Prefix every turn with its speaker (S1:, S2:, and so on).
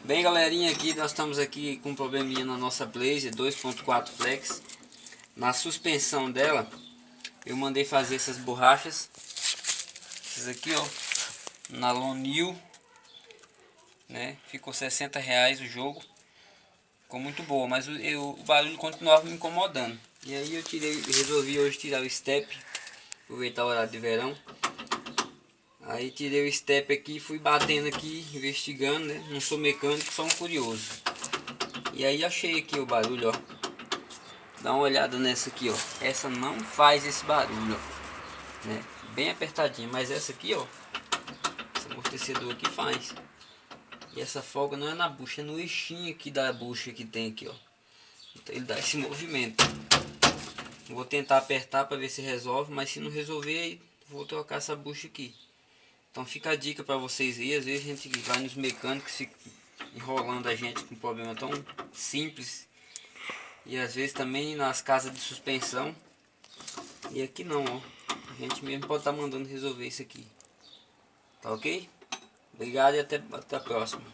S1: Bem, galerinha, nós estamos aqui com um probleminha na nossa Blazer 2.4 Flex. Na suspensão dela, eu mandei fazer essas borrachas. Essas aqui, ó, na Lonil, né? Ficou R$60 o jogo. Ficou muito boa, mas o barulho continuava me incomodando. E aí eu resolvi hoje tirar o step, aproveitar o horário de verão. Aí tirei o step aqui, fui batendo aqui, investigando, né? Não sou mecânico, sou um curioso. E aí achei aqui o barulho, ó. Dá uma olhada nessa aqui, ó. Essa não faz esse barulho, ó, né? Bem apertadinha, mas essa aqui, ó, esse amortecedor aqui faz. E essa folga não é na bucha, é no eixinho aqui da bucha que tem aqui, ó. Então ele dá esse movimento. Vou tentar apertar para ver se resolve, mas se não resolver, aí vou trocar essa bucha aqui. Então fica a dica para vocês aí. Às vezes a gente vai nos mecânicos, fica enrolando a gente com um problema tão simples. E às vezes também nas casas de suspensão. E aqui não, ó. A gente mesmo pode estar mandando resolver isso aqui. Tá ok? Obrigado e até a próxima.